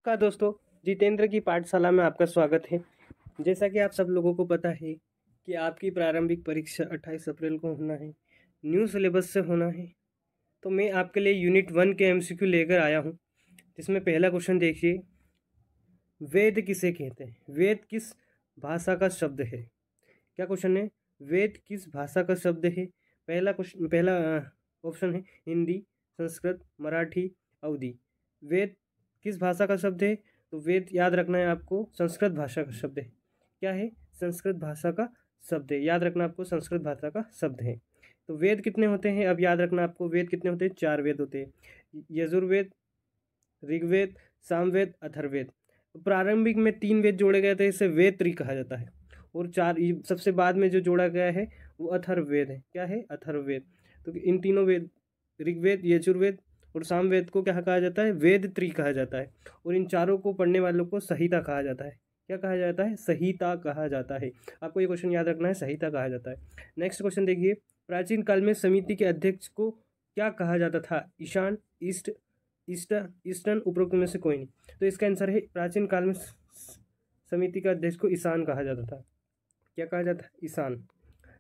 का दोस्तों, जितेंद्र की पाठशाला में आपका स्वागत है। जैसा कि आप सब लोगों को पता है कि आपकी प्रारंभिक परीक्षा 28 अप्रैल को होना है, न्यू सिलेबस से होना है। तो मैं आपके लिए यूनिट 1 के एमसीक्यू लेकर आया हूं, जिसमें पहला क्वेश्चन देखिए, वेद किसे कहते हैं? वेद किस भाषा का शब्द है? क्या क्वेश्चन है? वेद किस भाषा का शब्द है? पहला ऑप्शन है हिंदी, संस्कृत, मराठी, अवधी। वेद किस भाषा का शब्द है? तो वेद याद रखना है आपको, संस्कृत भाषा का शब्द है। क्या है? संस्कृत भाषा का शब्द है। याद रखना आपको, संस्कृत भाषा का शब्द है। तो वेद कितने होते हैं? अब याद रखना आपको, वेद कितने होते हैं? 4 वेद होते हैं, यजुर्वेद, ऋग्वेद, सामवेद, अथर्ववेद। प्रारंभिक में 3 वेद जोड़े गए थे, इसे वेद कहा जाता है। और सबसे बाद में जो जोड़ा गया है वो अथर्ववेद है। क्या है? अथर्ववेद। तो इन तीनों वेद, ऋग्वेद, यजुर्वेद और सामवेद को क्या कहा जाता है? वेद कहा जाता है। और इन चारों को पढ़ने वालों को संहिता कहा जाता है। क्या कहा जाता है? संहिता कहा जाता है। आपको ये क्वेश्चन याद रखना है, संहिता कहा जाता है। नेक्स्ट क्वेश्चन देखिए, प्राचीन काल में समिति के अध्यक्ष को क्या कहा जाता था? ईशान, ईस्ट, ईस्टर्न, उपरोक्त में से कोई नहीं। तो इसका आंसर है, प्राचीन काल में समिति का अध्यक्ष को ईशान कहा जाता था। क्या कहा जाता है? ईशान।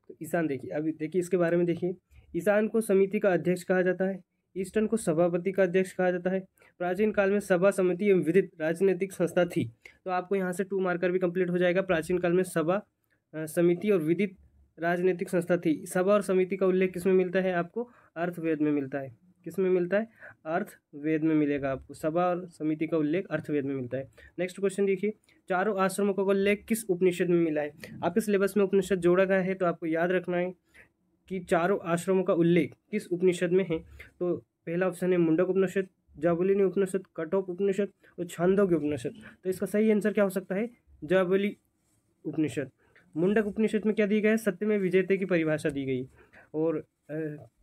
तो ईशान देखिए, अभी देखिए इसके बारे में देखिए, ईशान को समिति का अध्यक्ष कहा जाता है, ईस्टर्न को सभापति का अध्यक्ष कहा जाता है। प्राचीन काल में सभा, समिति एवं विदित राजनीतिक संस्था थी। तो आपको यहाँ से 2 मार्कर भी कंप्लीट हो जाएगा। प्राचीन काल में सभा, समिति और विदित राजनीतिक संस्था थी। सभा और समिति का उल्लेख किसमें मिलता है? आपको अर्थवेद में मिलता है। किसमें मिलता है? अर्थवेद में मिलेगा आपको। सभा और समिति का उल्लेख अर्थवेद में मिलता है। नेक्स्ट क्वेश्चन देखिए, चारों आश्रमों का उल्लेख किस उपनिषद में मिला है? आपके सिलेबस में उपनिषद जोड़ा गया है, तो आपको याद रखना है कि चारों आश्रमों का उल्लेख किस उपनिषद में है। तो पहला ऑप्शन है मुंडक उपनिषद, जाबुलिनी उपनिषद, कठोप उपनिषद और छांदोग्य उपनिषद। तो इसका सही आंसर क्या हो सकता है? जाबुली उपनिषद। मुंडक उपनिषद में क्या दिया गया है? सत्य में विजेते की परिभाषा दी गई। और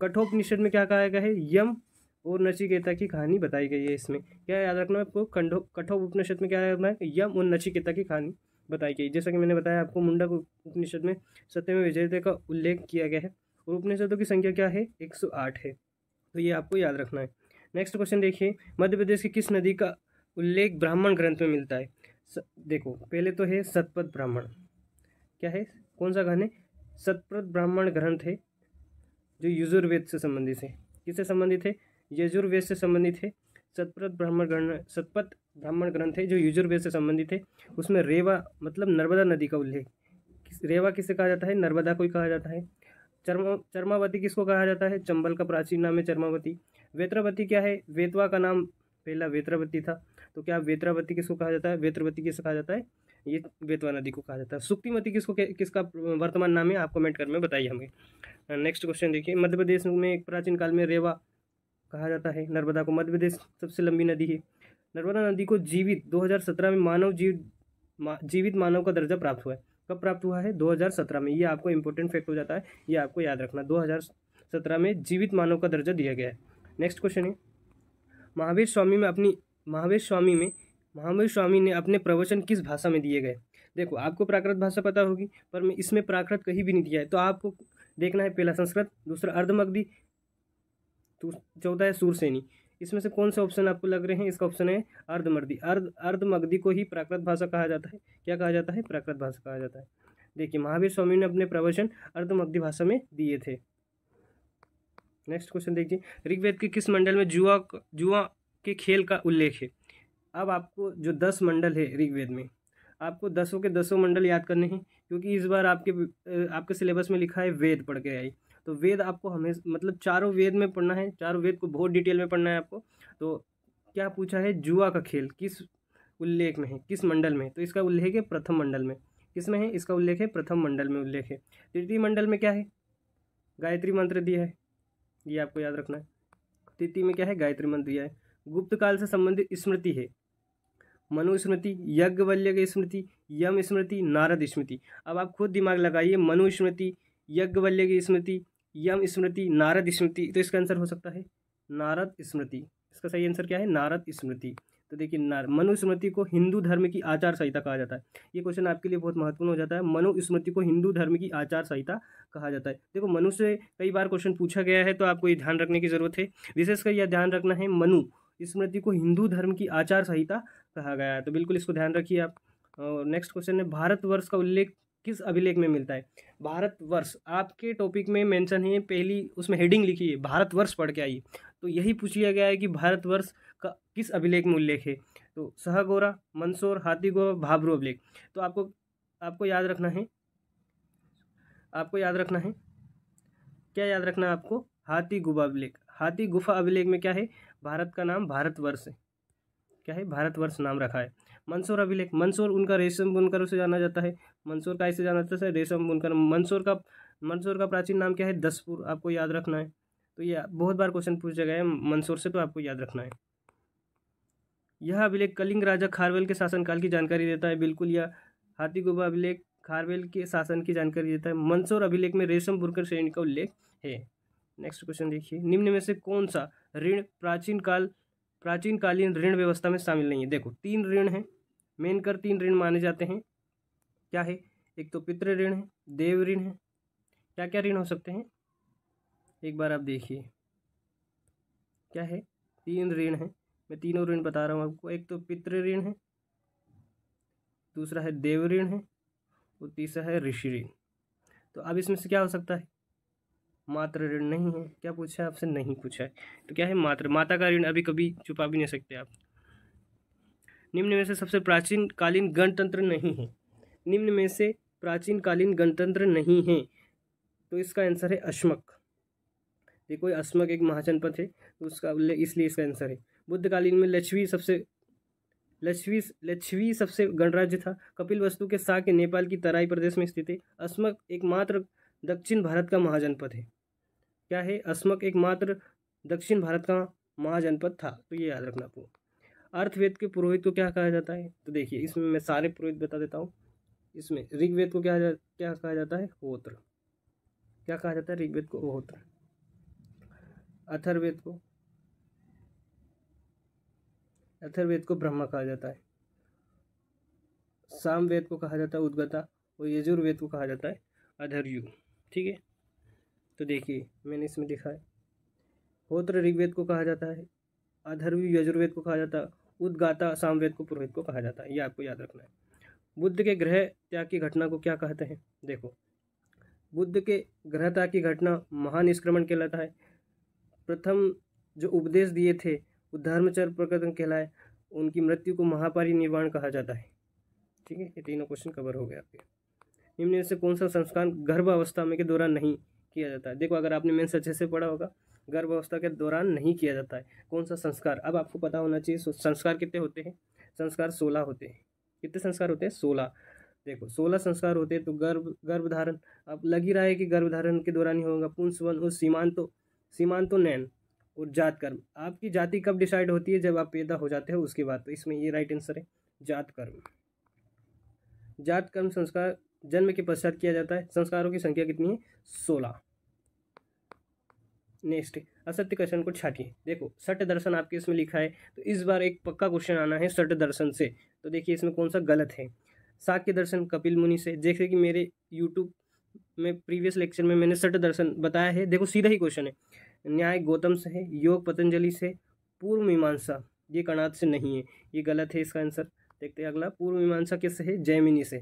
कठोपनिषद में क्या कहा गया है? यम और नचिकेता की कहानी बताई गई है। इसमें क्या याद रखना है आपको? कठोप उपनिषद में क्या याद रखना है? यम और नचिकेता की कहानी बताई गई। जैसा कि मैंने बताया आपको, मुंडक उपनिषद में सत्य में विजेते का उल्लेख किया गया है। और उपनिषदों की संख्या क्या है? 108 है। तो ये आपको याद रखना है। नेक्स्ट क्वेश्चन देखिए, मध्य प्रदेश की किस नदी का उल्लेख ब्राह्मण ग्रंथ में मिलता है? देखो, पहले तो है शतपथ ब्राह्मण। क्या है? कौन सा ग्रंथ है? शतपथ ब्राह्मण ग्रंथ है, जो यजुर्वेद से संबंधित है। किससे संबंधित है? यजुर्वेद से संबंधित है। शतपथ ब्राह्मण ग्रंथ है जो यजुर्वेद से संबंधित है। उसमें रेवा मतलब नर्मदा नदी का उल्लेख। रेवा किसे कहा जाता है? नर्मदा को ही कहा जाता है। चर्मावती किसको कहा जाता है? चंबल का प्राचीन नाम है चर्मावती। वेत्रावती क्या है? वेतवा का नाम पहला वेत्रावती था। तो क्या वेत्रावती किसको कहा जाता है? वेत्रवती किसे कहा जाता है? ये वेतवा नदी को कहा जाता है। सुक्तिमती किसका वर्तमान नाम है? आप कमेंट कर में बताइए हमें। नेक्स्ट क्वेश्चन देखिए, मध्य प्रदेश में एक प्राचीन काल में रेवा कहा जाता है नर्मदा को। मध्य प्रदेश सबसे लंबी नदी है। नर्मदा नदी को जीवित 2017 में जीवित मानव का दर्जा प्राप्त हुआ है। कब प्राप्त हुआ है? 2017 में। ये आपको इंपॉर्टेंट फैक्ट हो जाता है, ये आपको याद रखना। 2017 में जीवित मानव का दर्जा दिया गया है। नेक्स्ट क्वेश्चन है, महावीर स्वामी ने अपने प्रवचन किस भाषा में दिए गए? देखो, आपको प्राकृत भाषा पता होगी, पर मैं इसमें प्राकृत कहीं भी नहीं दिया है। तो आपको देखना है, पहला संस्कृत, दूसरा अर्धमगधी, चौथा है सुरसेनी। इसमें से कौन से ऑप्शन आपको लग रहे हैं? इसका ऑप्शन है अर्धमगधी। अर्धमगधी को ही प्राकृत भाषा कहा जाता है। क्या कहा जाता है? प्राकृत भाषा कहा जाता है। देखिए, महावीर स्वामी ने अपने प्रवचन अर्धमगधी भाषा में दिए थे। नेक्स्ट क्वेश्चन देखिए, ऋग्वेद के किस मंडल में जुआ के खेल का उल्लेख है? अब आपको जो 10 मंडल है ऋग्वेद में, आपको 10 के 10 मंडल याद करने हैं, क्योंकि इस बार आपके सिलेबस में लिखा है वेद पढ़ के आई। तो वेद आपको हमें मतलब चारों वेद में पढ़ना है, चारों वेद को बहुत डिटेल में पढ़ना है आपको। तो क्या पूछा है? जुआ का खेल किस उल्लेख में है, किस मंडल में? तो इसका उल्लेख है प्रथम मंडल में। किस में है? इसका उल्लेख है प्रथम मंडल में उल्लेख है। तृतीय मंडल में क्या है? गायत्री मंत्र दिया है, ये आपको याद रखना है। तृतीय में क्या है? गायत्री मंत्र दिया है। गुप्त काल से संबंधित स्मृति है मनुस्मृति, यज्ञवल्क्य स्मृति, यम स्मृति, नारद स्मृति। अब आप खुद दिमाग लगाइए, मनुस्मृति, यज्ञवल्क्य स्मृति, यम स्मृति, नारद स्मृति। तो इसका आंसर हो सकता है नारद स्मृति। इसका सही आंसर क्या है? नारद स्मृति। तो देखिए, मनुस्मृति को हिंदू धर्म की आचार संहिता कहा जाता है। ये क्वेश्चन आपके लिए बहुत महत्वपूर्ण हो जाता है। मनुस्मृति को हिंदू धर्म की आचार संहिता कहा जाता है। देखो, मनु से कई बार क्वेश्चन पूछा गया है, तो आपको ये ध्यान रखने की जरूरत है। विशेषकर यह ध्यान रखना है, मनु स्मृति को हिंदू धर्म की आचार संहिता कहा गया है। तो बिल्कुल इसको ध्यान रखिए आप। और नेक्स्ट क्वेश्चन है, भारतवर्ष का उल्लेख किस अभिलेख में मिलता है? भारतवर्ष आपके टॉपिक में मेंशन है, पहली उसमें हेडिंग लिखी है भारतवर्ष, पढ़ के आइए। तो यही पूछ लिया गया है कि भारतवर्ष का किस अभिलेख में उल्लेख है। तो सहगोरा, मंदसौर, हाथीगोवा, भाब्रू अभिलेख। तो आपको याद रखना है, क्या याद रखना है आपको? हाथी गुफा अभिलेख। हाथी गुफा अभिलेख में क्या है? भारत का नाम भारतवर्ष है। क्या है? भारतवर्ष नाम रखा है। मंदसौर अभिलेख, मंदसौर उनका रेशम बुनकर से जाना जाता है। मंदसौर का ऐसे जाना जाता है, रेशम बुनकर। मंदसौर का प्राचीन नाम क्या है? दसपुर, आपको याद रखना है। तो ये बहुत बार क्वेश्चन पूछा गया है मंदसौर से, तो आपको याद रखना है। यह अभिलेख कलिंग राजा खारवेल के शासनकाल की जानकारी देता है। बिल्कुल, यह हाथी गुफा अभिलेख खारवेल के शासन की जानकारी देता है। मंदसौर अभिलेख में रेशम बुनकर श्रेणी का उल्लेख है। नेक्स्ट क्वेश्चन देखिए, निम्न में से कौन सा ऋण प्राचीनकालीन ऋण व्यवस्था में शामिल नहीं है? देखो, 3 ऋण हैं, मेनकर 3 ऋण माने जाते हैं। क्या है? एक तो पितृ ऋण है, देव ऋण है। क्या क्या ऋण हो सकते हैं? एक बार आप देखिए, क्या है? 3 ऋण है, मैं तीनों ऋण बता रहा हूँ आपको। एक तो पितृ ऋण है, दूसरा है देव ऋण है, और तीसरा है ऋषि ऋण। तो अब इसमें से क्या हो सकता है? मातृ ऋण नहीं है। क्या पूछा है आपसे? नहीं पूछा है। तो क्या है? माता का ऋण अभी कभी छुपा भी नहीं सकते आप। निम्न में से सबसे प्राचीनकालीन गणतंत्र नहीं है। निम्न में से प्राचीनकालीन गणतंत्र नहीं है, तो इसका आंसर है अश्मक। देखो, अश्मक एक महाजनपद है, तो उसका उल्लेख, इसलिए इसका आंसर है। बुद्धकालीन में लच्छवी सबसे गणराज्य था। कपिल वस्तु के साक्य नेपाल की तराई प्रदेश में स्थित है। अश्मक एकमात्र दक्षिण भारत का महाजनपद है। क्या है? अश्मक एकमात्र दक्षिण भारत का महाजनपद था। तो ये याद रखना आपको। अर्थवेद के पुरोहित को क्या कहा जाता है? तो देखिए, इसमें मैं सारे पुरोहित बता देता हूँ। इसमें ऋग्वेद को क्या कहा जाता है? होत्र। क्या कहा जाता है? ऋग्वेद को होत्र। अथर्ववेद को ब्रह्मा कहा जाता है। सामवेद को कहा जाता है उद्गता, और यजुर्वेद को कहा जाता है अधर्यु। ठीक है, तो देखिए मैंने इसमें लिखा है, होत्र ऋग्वेद को कहा जाता है, अधर्यु यजुर्वेद को कहा जाता है, उद्गाता सामवेद को पुरोहित को कहा जाता है। ये आपको याद रखना है। बुद्ध के ग्रह त्याग की घटना को क्या कहते हैं? देखो, बुद्ध के ग्रह त्याग की घटना महानिष्क्रमण कहलाता है। प्रथम जो उपदेश दिए थे वो धर्मचर्य प्रकरण कहलाए। उनकी मृत्यु को महापरिनिर्वाण कहा जाता है। ठीक है, ये तीनों क्वेश्चन कवर हो गए आपके। निम्न में से कौन सा संस्कार गर्भावस्था में के दौरान नहीं किया जाता है? देखो, अगर आपने मेंस अच्छे से पढ़ा होगा, गर्भावस्था के दौरान नहीं किया जाता है। कौन सा संस्कार? अब आपको पता होना चाहिए संस्कार कितने होते हैं। संस्कार 16 होते हैं। कितने संस्कार होते हैं? 16। देखो, 16 संस्कार होते हैं। तो गर्भधारण, अब लग ही रहा है कि गर्भधारण के दौरान ही होगा। पुंसवन और सीमांतो नयन और जात कर्म। आपकी जाति कब डिसाइड होती है? जब आप पैदा हो जाते हो उसके बाद। तो इसमें ये राइट आंसर है, जात कर्म। जात कर्म संस्कार जन्म के पश्चात किया जाता है। संस्कारों की संख्या कितनी है? 16। नेक्स्ट, असत्य क्वेश्चन को छाटिए। देखो, सट दर्शन आपके इसमें लिखा है, तो इस बार एक पक्का क्वेश्चन आना है सट दर्शन से। तो देखिए इसमें कौन सा गलत है। शाक्य दर्शन कपिल मुनि से, जैसे कि मेरे यूट्यूब में प्रीवियस लेक्चर में मैंने सट दर्शन बताया है। देखो, सीधा ही क्वेश्चन है। न्याय गौतम से है, योग पतंजलि से, पूर्व मीमांसा ये कणाद से नहीं है, ये गलत है इसका आंसर। देखते हैं अगला, पूर्व मीमांसा किससे है? जैमिनी से।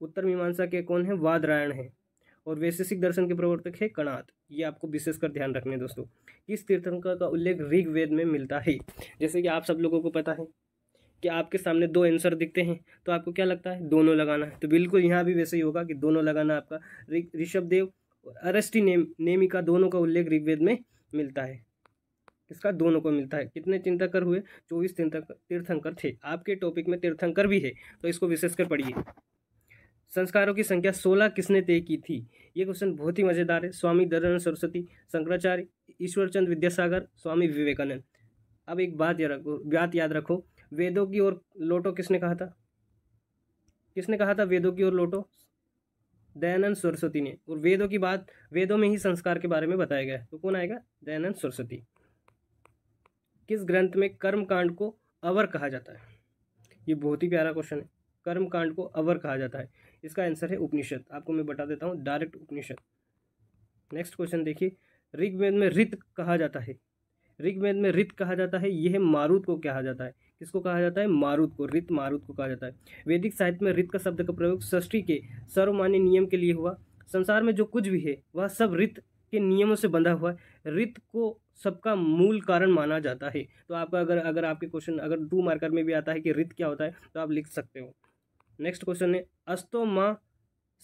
उत्तर मीमांसा के कौन है? वादरायण है। और वैशेषिक दर्शन के प्रवर्तक है कणाद। ये आपको विशेषकर ध्यान रखने हैं दोस्तों। किस तीर्थंकर का उल्लेख ऋग्वेद में मिलता है? जैसे कि आप सब लोगों को पता है कि आपके सामने 2 आंसर दिखते हैं, तो आपको क्या लगता है? दोनों लगाना है। तो बिल्कुल यहाँ भी वैसे ही होगा कि दोनों लगाना आपका। ऋषभदेव और अरष्टी नेमिका दोनों का उल्लेख ऋग्वेद में मिलता है। इसका दोनों को मिलता है। कितने तीर्थंकर हुए? 24 तीर्थंकर थे। आपके टॉपिक में तीर्थंकर भी है, तो इसको विशेषकर पढ़िए। संस्कारों की संख्या 16 किसने तय की थी? ये क्वेश्चन बहुत ही मजेदार है। स्वामी दयानंद सरस्वती, शंकराचार्य, ईश्वरचंद विद्यासागर, स्वामी विवेकानंद। अब एक बात याद रखो, वेदों की ओर लौटो किसने कहा था? किसने कहा था वेदों की ओर लौटो? दयानंद सरस्वती ने। और वेदों की बात, वेदों में ही संस्कार के बारे में बताया गया है, तो कौन आएगा? दयानंद सरस्वती। किस ग्रंथ में कर्म कांड को अवर कहा जाता है? ये बहुत ही प्यारा क्वेश्चन है। कर्म कांड को अवर कहा जाता है, इसका आंसर है उपनिषद। आपको मैं बता देता हूँ, डायरेक्ट उपनिषद। नेक्स्ट क्वेश्चन देखिए, ऋग्वेद में ऋत कहा जाता है। ऋग्वेद में ऋत कहा जाता है, यह मारुत को कहा जाता है। किसको कहा जाता है? मारुत को, ऋत मारुत को कहा जाता है। वैदिक साहित्य में ऋत का शब्द का प्रयोग सृष्टि के सर्वमान्य नियम के लिए हुआ। संसार में जो कुछ भी है वह सब ऋत के नियमों से बंधा हुआ है। ऋत को सबका मूल कारण माना जाता है। तो आपका अगर आपके क्वेश्चन अगर 2 मार्कर में भी आता है कि ऋत क्या होता है तो आप लिख सकते हो। नेक्स्ट क्वेश्चन है अस्तो माँ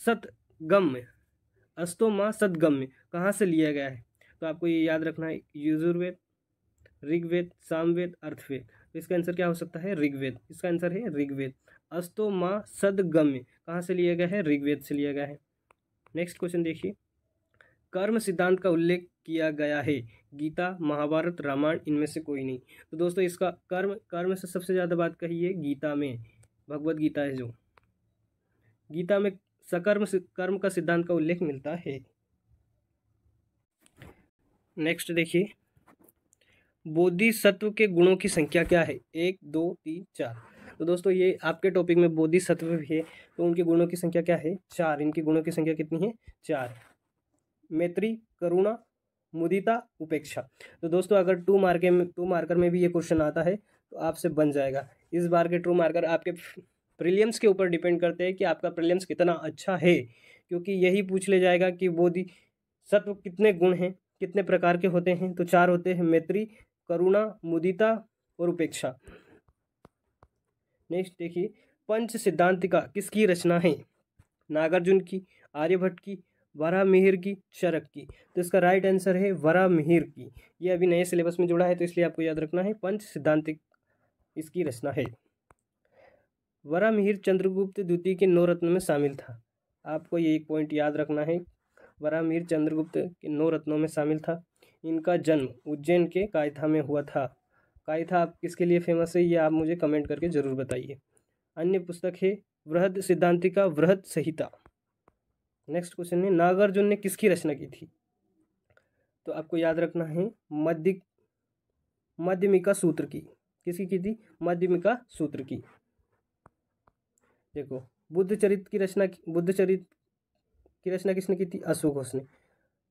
सतगम्य। अस्तो माँ सतगम्य कहाँ से लिया गया है? तो आपको ये याद रखना है, यजुर्वेद, ऋग्वेद, सामवेद, अर्थवेद। तो इसका आंसर क्या हो सकता है? ऋग्वेद। इसका आंसर है ऋग्वेद। अस्तो माँ सदगम्य कहाँ से लिया गया है? ऋग्वेद से लिया गया है। नेक्स्ट क्वेश्चन देखिए, कर्म सिद्धांत का उल्लेख किया गया है गीता, महाभारत, रामायण, इनमें से कोई नहीं। तो दोस्तों इसका कर्म से सबसे ज़्यादा बात कही है गीता में, भगवत गीता है जो, गीता में कर्म का सिद्धांत का उल्लेख मिलता है। नेक्स्ट देखिए, बोधिसत्व के गुणों की संख्या क्या है? 1, 2, 3, 4। तो दोस्तों ये आपके टॉपिक में बोधिसत्व भी है, तो उनके गुणों की संख्या क्या है? 4। इनकी गुणों की संख्या कितनी है? 4। मैत्री, करुणा, मुदिता, उपेक्षा। तो दोस्तों अगर 2 मार्कर में भी ये क्वेश्चन आता है तो आपसे बन जाएगा। इस बार के 2 मार्कर आपके प्रीलिम्स के ऊपर डिपेंड करते हैं कि आपका प्रीलिम्स कितना अच्छा है, क्योंकि यही पूछ ले जाएगा कि बोधिसत्व कितने गुण हैं, कितने प्रकार के होते हैं। तो 4 होते हैं, मैत्री, करुणा, मुदिता और उपेक्षा। नेक्स्ट देखिए, पंच सिद्धांतिका किसकी रचना है? नागार्जुन की, आर्यभट्ट की, वराहमिहिर की, चरक की। तो इसका राइट आंसर है वराहमिहिर की। ये अभी नए सिलेबस में जुड़ा है तो इसलिए आपको याद रखना है, पंच सिद्धांतिक इसकी रचना है। वराहमिहिर चंद्रगुप्त द्वितीय के 9 रत्नों में शामिल था। आपको ये एक पॉइंट याद रखना है, वराहमिहिर चंद्रगुप्त के 9 रत्नों में शामिल था। इनका जन्म उज्जैन के कायथा में हुआ था। कायथा आप किसके लिए फेमस है ये आप मुझे कमेंट करके जरूर बताइए। अन्य पुस्तक है बृहद सिद्धांतिका, बृहद संहिता। नेक्स्ट क्वेश्चन है, नागार्जुन ने किसकी रचना की थी? तो आपको याद रखना है मध्यमिका सूत्र की। किसकी की थी? मध्यमिका सूत्र की। देखो, बुद्ध चरित्र की रचना किसने की थी? अशोक घोष ने।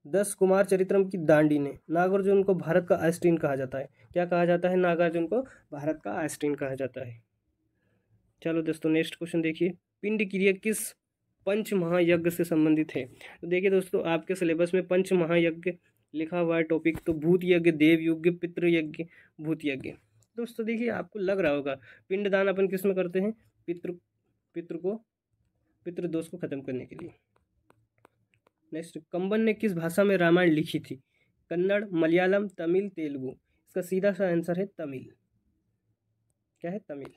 10 कुमार चरित्रम की दांडी ने। नागार्जुन को भारत का आइंस्टीन कहा जाता है। क्या कहा जाता है? नागार्जुन को भारत का आइंस्टीन कहा जाता है। चलो दोस्तों नेक्स्ट क्वेश्चन देखिए, पिंड क्रिया किस पंच महायज्ञ से संबंधित है? तो देखिए दोस्तों आपके सिलेबस में पंच महायज्ञ लिखा हुआ है टॉपिक, तो भूत यज्ञ, देव यज्ञ, पितृ यज्ञ, भूत यज्ञ। दोस्तों देखिए आपको लग रहा होगा पिंडदान अपन किस में करते हैं? पितृदोष को खत्म करने के लिए। नेक्स्ट, कंबन ने किस भाषा में रामायण लिखी थी? कन्नड़, मलयालम, तमिल, तेलुगु। इसका सीधा सा आंसर है तमिल। क्या है? तमिल।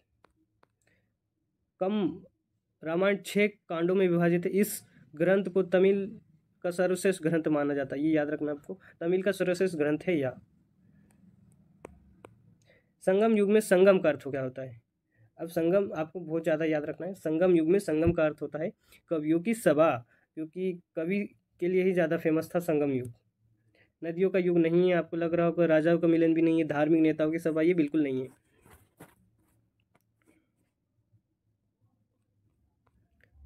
रामायण 6 कांडों में विभाजित है। इस ग्रंथ को तमिल का सर्वश्रेष्ठ ग्रंथ माना जाता है। ये याद रखना आपको, तमिल का सर्वश्रेष्ठ ग्रंथ है यह। संगम युग में संगम का अर्थ क्या होता है? अब संगम आपको बहुत ज़्यादा याद रखना है। संगम युग में संगम का अर्थ होता है कवियों की सभा, क्योंकि कवि के लिए ही ज़्यादा फेमस था संगम युग। नदियों का युग नहीं है। आपको लग रहा होगा राजाओं का मिलन भी नहीं है, धार्मिक नेताओं की सभा, ये बिल्कुल नहीं है।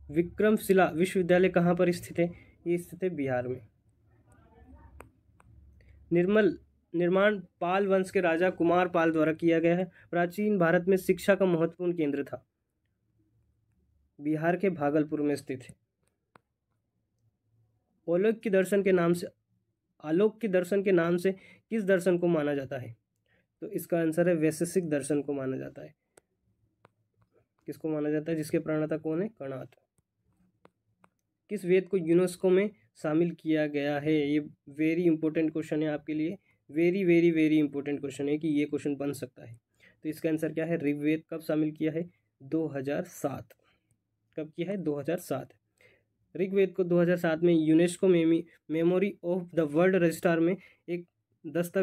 विक्रमशिला विश्वविद्यालय कहाँ पर स्थित है? ये स्थित है बिहार में। निर्माण पाल वंश के राजा कुमार पाल द्वारा किया गया है। प्राचीन भारत में शिक्षा का महत्वपूर्ण केंद्र था। बिहार के भागलपुर में स्थित है। आलोक के दर्शन के नाम से किस दर्शन को माना जाता है? तो इसका आंसर है वैशेषिक दर्शन को माना जाता है। किसको माना जाता है? जिसके प्रणेता कौन है? कणाद। किस वेद को यूनेस्को में शामिल किया गया है? ये वेरी इंपॉर्टेंट क्वेश्चन है आपके लिए, very very very important question है कि ये क्वेश्चन बन सकता है। तो इसका आंसर क्या है? ऋग्वेद। कब शामिल किया है? 2007। कब किया है? 2007। ऋग्वेद को 2007 में UNESCO memory of the world register में एक दस्तावेज